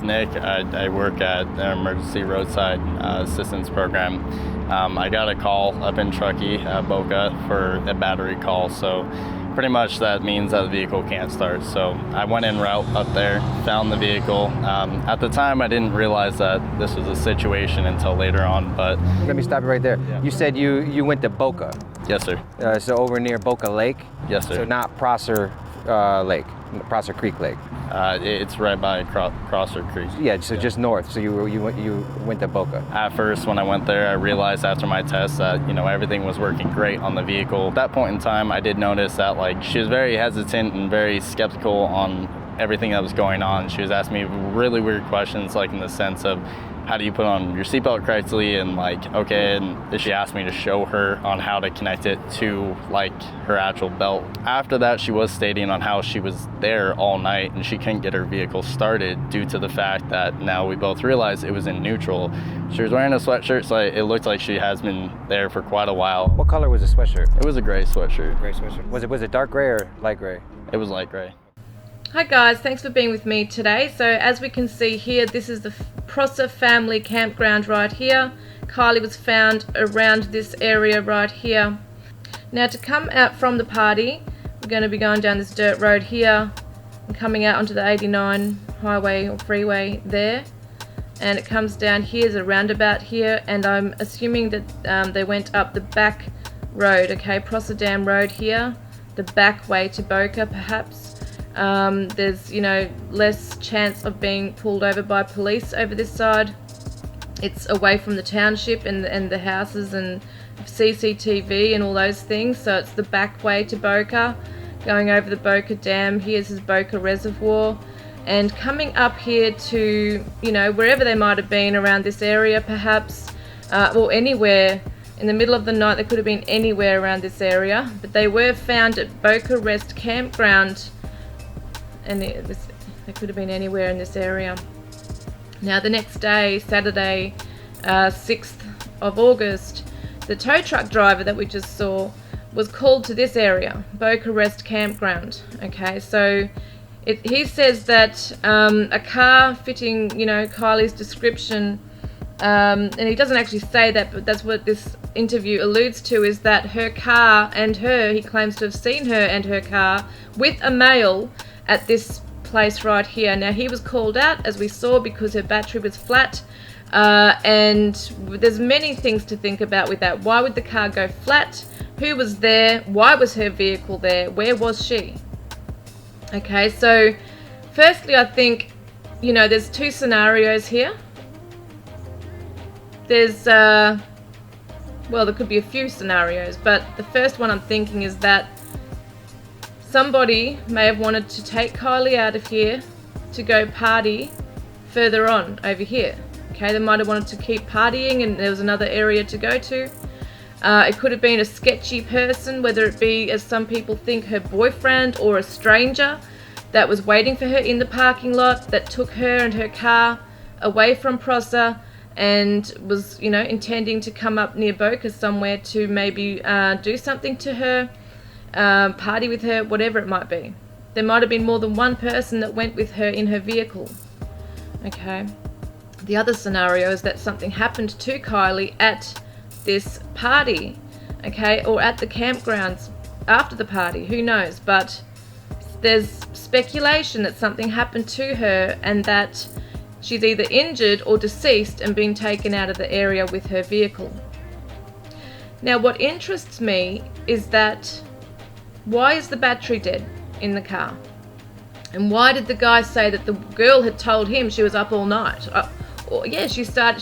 is Nick. I work at an emergency roadside assistance program. I got a call up in Truckee, Boca, for a battery call, so pretty much that means that the vehicle can't start. So I went en route up there, found the vehicle. At the time, I didn't realize that this was a situation until later on, but... Let me stop you right there. Yeah. You said you went to Boca. Yes, sir. So over near Boca Lake? Yes, sir. So not Prosser Lake, Prosser Creek Lake. It's right by Crosser Creek. Yeah, so just north. So you went to Boca. At first, when I went there, I realized after my test that everything was working great on the vehicle. At that point in time, I did notice that she was very hesitant and very skeptical on everything that was going on. She was asking me really weird questions, in the sense of, how do you put on your seatbelt correctly, and okay, and she asked me to show her on how to connect it to her actual belt. After that, she was stating on how she was there all night and she couldn't get her vehicle started due to the fact that now we both realized it was in neutral. She was wearing a sweatshirt, so it looked like she has been there for quite a while. What color was the sweatshirt? It was a gray sweatshirt. Gray sweatshirt. Was it dark gray or light gray? It was light gray. Hi guys, thanks for being with me today. So as we can see here, this is the Prosser family campground right here. Kiely was found around this area right here. Now to come out from the party, we're going to be going down this dirt road here and coming out onto the 89 highway or freeway there. And it comes down here, there's a roundabout here, and I'm assuming that they went up the back road, okay, Prosser Dam Road here, the back way to Boca perhaps. There's less chance of being pulled over by police over this side. It's away from the township and the houses and CCTV and all those things, so it's the back way to Boca, going over the Boca Dam. Here's his Boca Reservoir, and coming up here to wherever they might have been around this area perhaps, or anywhere in the middle of the night. They could have been anywhere around this area, but they were found at Boca Rest Campground, and they could have been anywhere in this area. Now the next day, Saturday, 6th of August, the tow truck driver that we just saw was called to this area, Boca Rest Campground. Okay, so he says that a car fitting Kiely's description, and he doesn't actually say that, but that's what this interview alludes to, is that her car and he claims to have seen her and her car with a male at this place right here. Now he was called out, as we saw, because her battery was flat, and there's many things to think about with that. Why would the car go flat? Who was there? Why was her vehicle there? Where was she? Okay, so firstly, I think there's two scenarios here. There's there could be a few scenarios, but the first one I'm thinking is that somebody may have wanted to take Kiely out of here to go party further on over here. Okay, they might have wanted to keep partying and there was another area to go to. It could have been a sketchy person, whether it be, as some people think, her boyfriend or a stranger that was waiting for her in the parking lot, that took her and her car away from Prosser and was, intending to come up near Boca somewhere to maybe do something to her, party with her, whatever it might be. There might have been more than one person that went with her in her vehicle. Okay. The other scenario is that something happened to Kiely at this party, okay, or at the campgrounds after the party, who knows, but there's speculation that something happened to her and that she's either injured or deceased and been taken out of the area with her vehicle. Now what interests me is that, why is the battery dead in the car? And why did the guy say that the girl had told him she was up all night? She said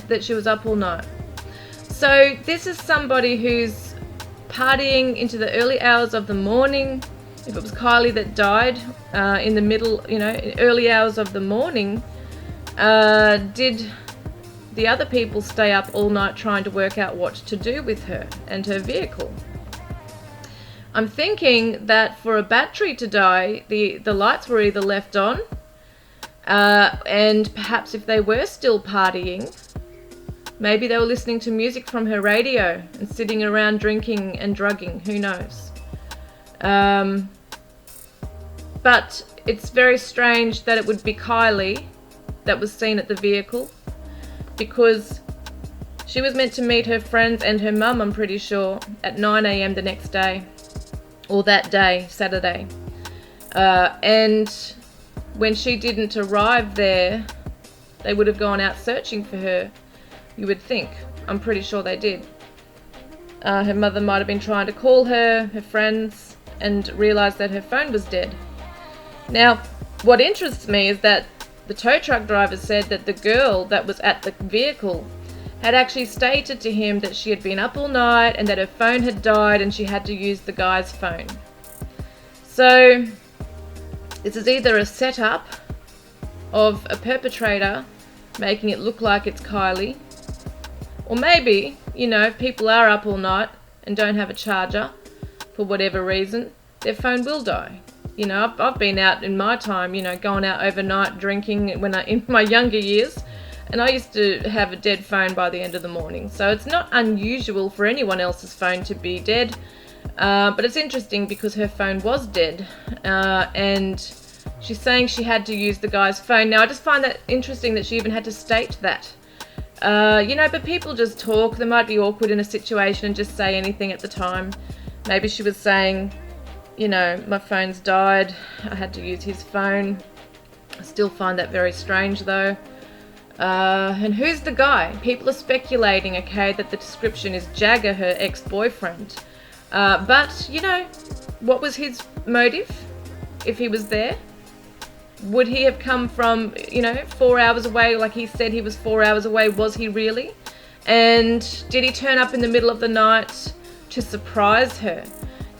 that she was up all night. So this is somebody who's partying into the early hours of the morning. If it was Kiely that died in the middle, early hours of the morning, did the other people stay up all night trying to work out what to do with her and her vehicle? I'm thinking that for a battery to die, the lights were either left on, and perhaps if they were still partying, maybe they were listening to music from her radio and sitting around drinking and drugging, who knows. But it's very strange that it would be Kiely that was seen at the vehicle, because she was meant to meet her friends and her mum, I'm pretty sure, at 9 a.m. the next day, or that day, Saturday. And when she didn't arrive there, they would have gone out searching for her, you would think. I'm pretty sure they did. Her mother might have been trying to call her friends, and realised that her phone was dead. Now, what interests me is that the tow truck driver said that the girl that was at the vehicle had actually stated to him that she had been up all night and that her phone had died and she had to use the guy's phone. So, this is either a setup of a perpetrator making it look like it's Kiely, or maybe, if people are up all night and don't have a charger for whatever reason, their phone will die. I've been out in my time, going out overnight drinking in my younger years, and I used to have a dead phone by the end of the morning. So it's not unusual for anyone else's phone to be dead, but it's interesting because her phone was dead, and she's saying she had to use the guy's phone. Now, I just find that interesting that she even had to state that. But people just talk. They might be awkward in a situation and just say anything at the time. Maybe she was saying, my phone's died, I had to use his phone. I still find that very strange though. And who's the guy? People are speculating, okay, that the description is Jagger, her ex-boyfriend. But, what was his motive if he was there? Would he have come from, 4 hours away, like he said he was 4 hours away? Was he really? And did he turn up in the middle of the night to surprise her?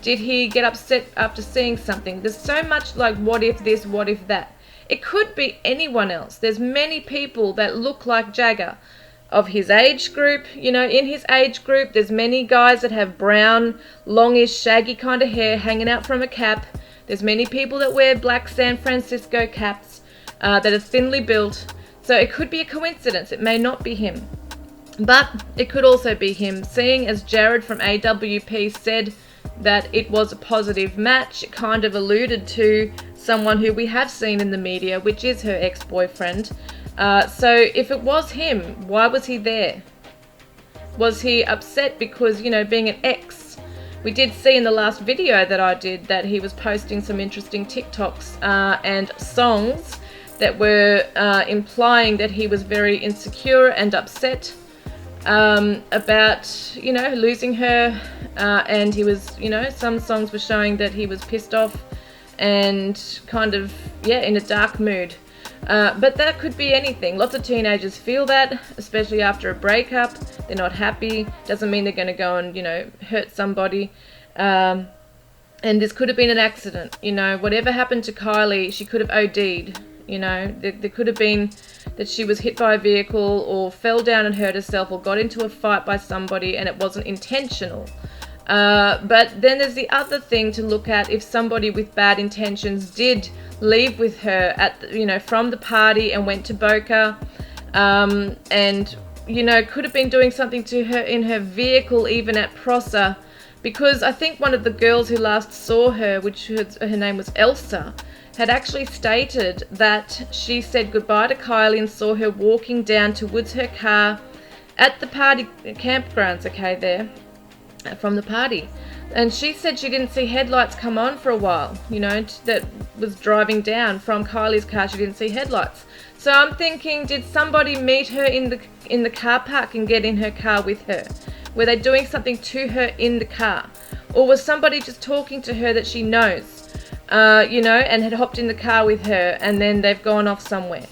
Did he get upset after seeing something? There's so much like what if this, what if that. It could be anyone else. There's many people that look like Jagger of his age group. In his age group, there's many guys that have brown, longish, shaggy kind of hair hanging out from a cap. There's many people that wear black San Francisco caps that are thinly built. So it could be a coincidence. It may not be him. But it could also be him. Seeing as Jared from AWP said that it was a positive match, it kind of alluded to someone who we have seen in the media, which is her ex-boyfriend. So if it was him, why was he there? Was he upset because, being an ex? We did see in the last video that I did that he was posting some interesting TikToks and songs that were implying that he was very insecure and upset about, losing her. And he was, some songs were showing that he was pissed off and kind of, in a dark mood. But that could be anything. Lots of teenagers feel that, especially after a breakup. They're not happy. Doesn't mean they're going to go and, hurt somebody. And this could have been an accident. Whatever happened to Kiely, she could have OD'd. There could have been that she was hit by a vehicle or fell down and hurt herself or got into a fight by somebody and it wasn't intentional. But then there's the other thing to look at. If somebody with bad intentions did leave with her from the party and went to Boca, and could have been doing something to her in her vehicle, even at Prosser, because I think one of the girls who last saw her, her name was Elsa, had actually stated that she said goodbye to Kiely and saw her walking down towards her car at the party campgrounds, there from the party. And she said she didn't see headlights come on for a while, that was driving down from Kiely's car. She didn't see headlights. So I'm thinking, did somebody meet her in the car park and get in her car with her? Were they doing something to her in the car? Or was somebody just talking to her that she knows, and had hopped in the car with her and then they've gone off somewhere?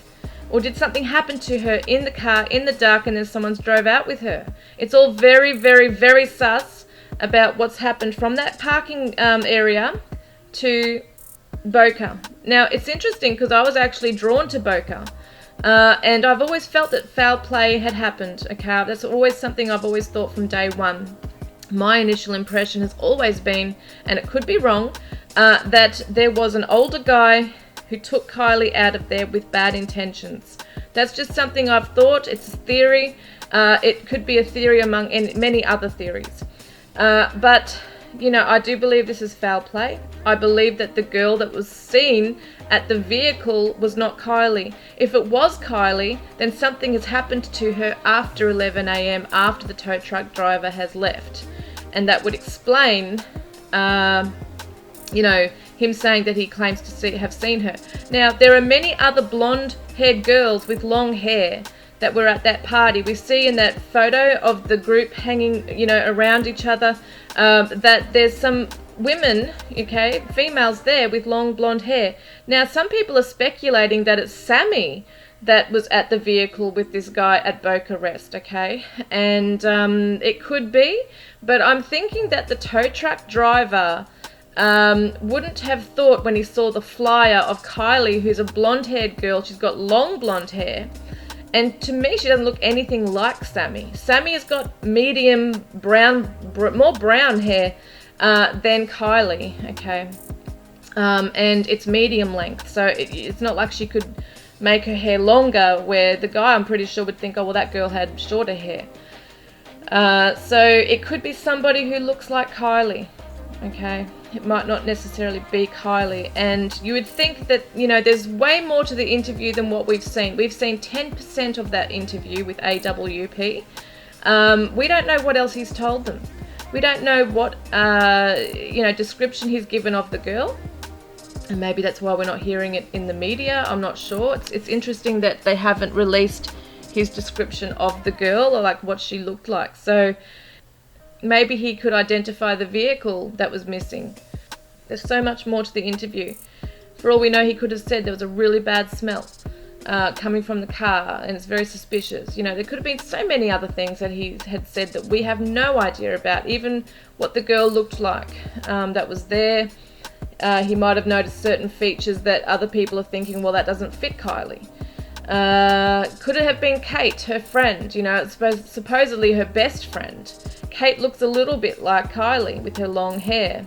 Or did something happen to her in the car in the dark and then someone's drove out with her? It's all very, very, very sus about what's happened from that parking area to Boca. Now, it's interesting because I was actually drawn to Boca. And I've always felt that foul play had happened. That's always something I've always thought from day one. My initial impression has always been, and it could be wrong, that there was an older guy who took Kiely out of there with bad intentions. That's just something I've thought. It's a theory. It could be a theory among many other theories. But, I do believe this is foul play. I believe that the girl that was seen at the vehicle was not Kiely. If it was Kiely, then something has happened to her after 11 a.m., after the tow truck driver has left. And that would explain, him saying that he claims to have seen her. Now, there are many other blonde-haired girls with long hair that were at that party. We see in that photo of the group hanging, around each other, that there's some women, females there with long blonde hair. Now, some people are speculating that it's Sammy that was at the vehicle with this guy at Boca Rest, and it could be, but I'm thinking that the tow truck driver wouldn't have thought, when he saw the flyer of Kiely, who's a blonde-haired girl, she's got long blonde hair, and to me she doesn't look anything like Sammy. Sammy has got medium brown, more brown hair than Kiely, and it's medium length, so it's not like she could make her hair longer, where the guy, I'm pretty sure, would think, oh well, that girl had shorter hair. So it could be somebody who looks like Kiely. It might not necessarily be Kiely, and you would think that, there's way more to the interview than what we've seen. We've seen 10% of that interview with AWP. We don't know what else he's told them. We don't know what, description he's given of the girl, and maybe that's why we're not hearing it in the media. I'm not sure. It's interesting that they haven't released his description of the girl, or like what she looked like. So maybe he could identify the vehicle that was missing. There's so much more to the interview. For all we know, he could have said there was a really bad smell coming from the car, and it's very suspicious. There could have been so many other things that he had said that we have no idea about, even what the girl looked like that was there. He might have noticed certain features that other people are thinking, well, that doesn't fit Kiely. Could it have been Kate, her friend? Supposedly her best friend. Kate looks a little bit like Kiely with her long hair.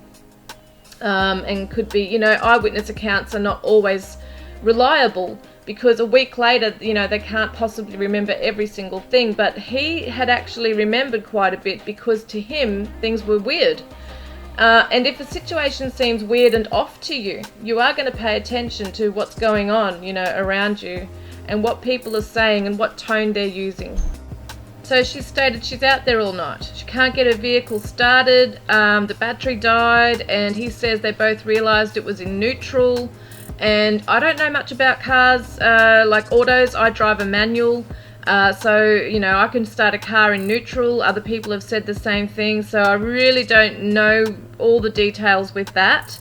And could be, eyewitness accounts are not always reliable, because a week later, they can't possibly remember every single thing, but he had actually remembered quite a bit, because to him, things were weird. And if a situation seems weird and off to you, you are going to pay attention to what's going on, around you, and what people are saying and what tone they're using. So she stated she's out there all night. She can't get her vehicle started. The battery died, and he says they both realised it was in neutral. And I don't know much about cars, like autos. I drive a manual. So, I can start a car in neutral. Other people have said the same thing. So I really don't know all the details with that.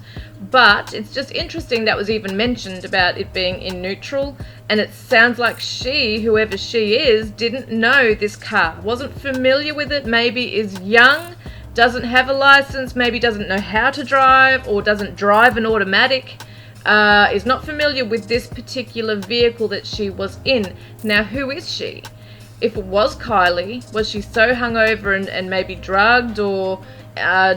But it's just interesting that was even mentioned about it being in neutral. And it sounds like she, whoever she is, didn't know this car, wasn't familiar with it, maybe is young, doesn't have a license, maybe doesn't know how to drive, or doesn't drive an automatic, is not familiar with this particular vehicle that she was in. Now, who is she? If it was Kiely, was she so hungover and maybe drugged or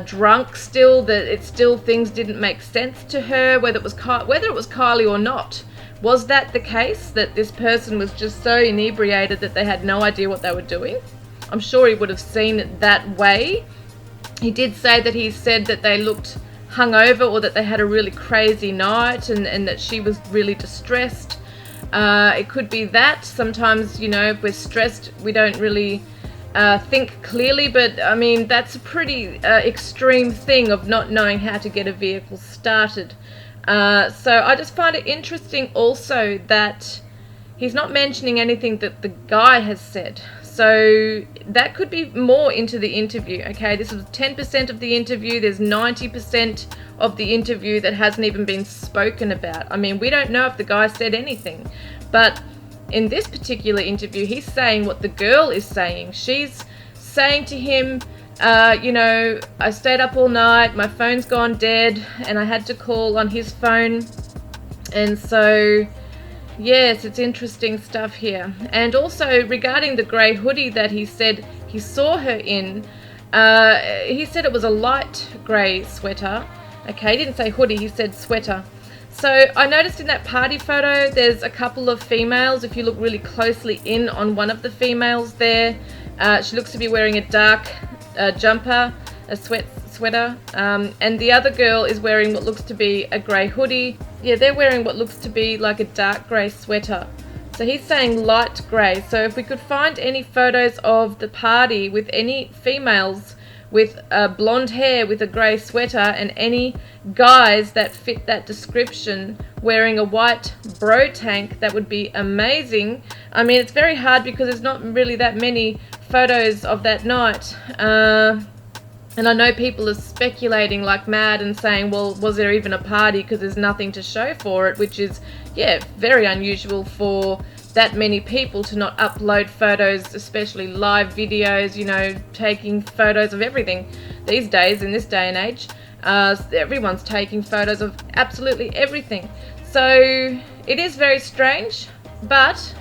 drunk still that things didn't make sense to her, whether it was Kiely or not? Was that the case, that this person was just so inebriated that they had no idea what they were doing? I'm sure he would have seen it that way. He did say that he said that they looked hungover, or that they had a really crazy night, and that she was really distressed. It could be that. Sometimes, if we're stressed, we don't really think clearly, but I mean, that's a pretty extreme thing of not knowing how to get a vehicle started. So I just find it interesting also that he's not mentioning anything that the guy has said. So that could be more into the interview. This is 10% of the interview. There's 90% of the interview that hasn't even been spoken about. I mean, we don't know if the guy said anything, but in this particular interview, he's saying what the girl is saying. She's saying to him, I stayed up all night, my phone's gone dead, and I had to call on his phone. And so, yes, it's interesting stuff here. And also, regarding the grey hoodie that he said he saw her in, he said it was a light grey sweater. He didn't say hoodie, he said sweater. So I noticed in that party photo, there's a couple of females. If you look really closely in on one of the females there, she looks to be wearing a dark jumper, a sweater, and the other girl is wearing what looks to be a grey hoodie. Yeah, they're wearing what looks to be like a dark grey sweater. So he's saying light grey. So if we could find any photos of the party with any females with blonde hair with a grey sweater, and any guys that fit that description wearing a white bro tank, that would be amazing. I mean, it's very hard because there's not really that many photos of that night. And I know people are speculating like mad and saying, well, was there even a party, because there's nothing to show for it, which is, yeah, very unusual for that many people to not upload photos, especially live videos, you know, taking photos of everything these days in this day and age. Everyone's taking photos of absolutely everything. So it is very strange, but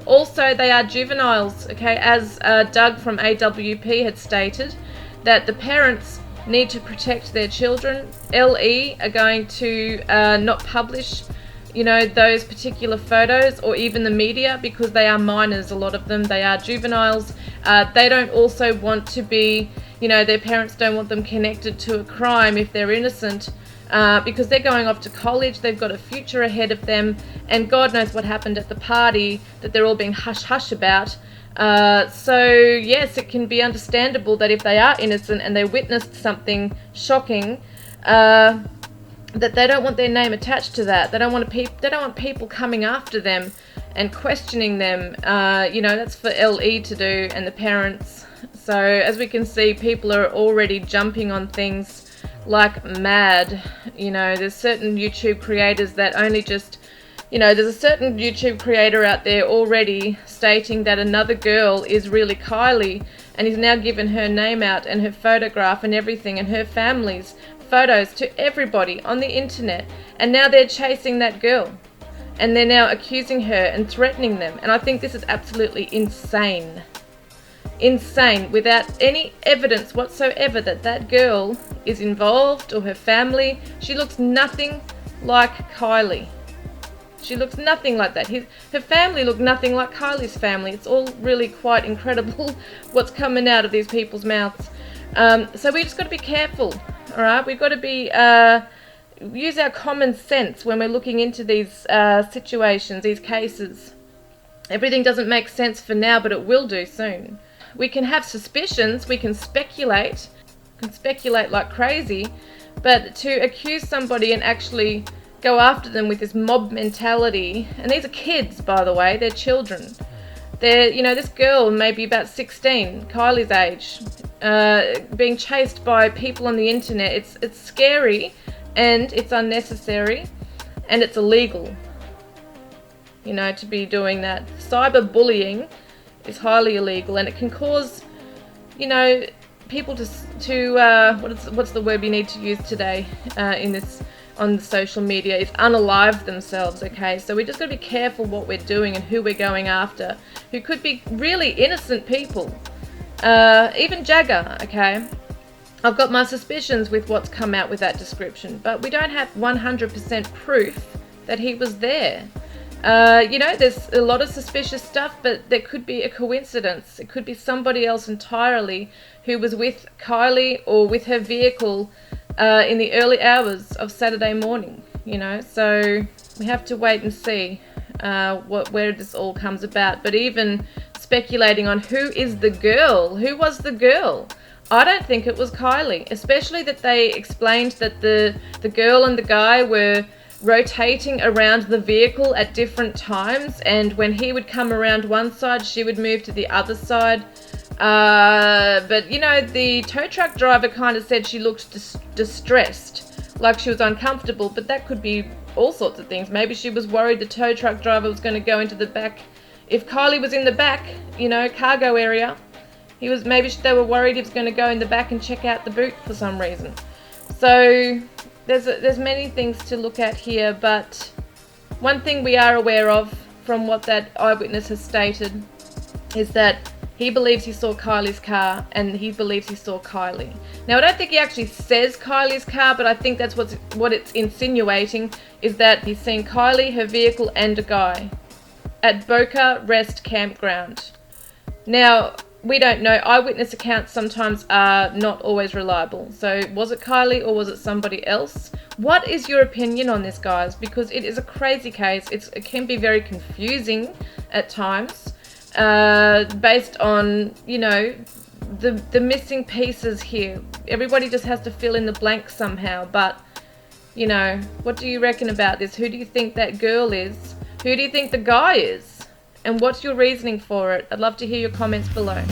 also they are juveniles, okay, as Doug from AWP had stated, that the parents need to protect their children. LE are going to not publish, you know, those particular photos, or even the media, because they are minors, a lot of them. They are juveniles. They don't also want to be, you know, their parents don't want them connected to a crime if they're innocent, because they're going off to college, they've got a future ahead of them, and God knows what happened at the party that they're all being hush-hush about. So yes, it can be understandable that if they are innocent and they witnessed something shocking, that they don't want their name attached to that. They don't want people coming after them and questioning them. You know, that's for LE to do, and the parents. So as we can see, people are already jumping on things like mad. You know, there's certain YouTube creators that only just, you know, there's a certain YouTube creator out there already stating that another girl is really Kiely, and he's now given her name out and her photograph and everything, and her family's photos to everybody on the internet, and now they're chasing that girl, and they're now accusing her and threatening them. And I think this is absolutely insane. Insane, without any evidence whatsoever that that girl is involved or her family. She looks nothing like Kiely. She looks nothing like that. Her family look nothing like Kiely's family. It's all really quite incredible what's coming out of these people's mouths. So we just got to be careful, all right? We've got to be use our common sense when we're looking into these situations, these cases. Everything doesn't make sense for now, but it will do soon. We can have suspicions, we can speculate like crazy, but to accuse somebody and actually go after them with this mob mentality, and these are kids, by the way, they're children. They're, you know, this girl may be about 16, Kiely's age, being chased by people on the internet. It's scary, and it's unnecessary, and it's illegal, you know, to be doing that. Cyberbullying is highly illegal, and it can cause, you know, people to what's the word we need to use today in this on the social media, is unalive themselves, okay? So we just got to be careful what we're doing and who we're going after, who could be really innocent people. Even Jagger, okay? I've got my suspicions with what's come out with that description, but we don't have 100% proof that he was there. You know, there's a lot of suspicious stuff, but there could be a coincidence. It could be somebody else entirely who was with Kiely or with her vehicle in the early hours of Saturday morning, you know. So we have to wait and see where this all comes about. But even speculating on who is the girl, who was the girl, I don't think it was Kiely, especially that they explained that the girl and the guy were rotating around the vehicle at different times, and when he would come around one side, she would move to the other side. But you know, the tow truck driver kind of said she looked distressed, like she was uncomfortable, but that could be all sorts of things. Maybe she was worried the tow truck driver was going to go into the back. If Kiely was in the back, you know, cargo area, maybe they were worried he was going to go in the back and check out the boot for some reason. So there's many things to look at here, but one thing we are aware of from what that eyewitness has stated is that he believes he saw Kiely's car, and he believes he saw Kiely. Now, I don't think he actually says Kiely's car, but I think that's what it's insinuating, is that he's seen Kiely, her vehicle, and a guy at Boca Rest Campground. Now, we don't know. Eyewitness accounts sometimes are not always reliable. So was it Kiely or was it somebody else? What is your opinion on this, guys? Because it is a crazy case. It can be very confusing at times, based on, you know, the missing pieces here. Everybody just has to fill in the blanks somehow. But, you know, what do you reckon about this? Who do you think that girl is? Who do you think the guy is? And what's your reasoning for it? I'd love to hear your comments below.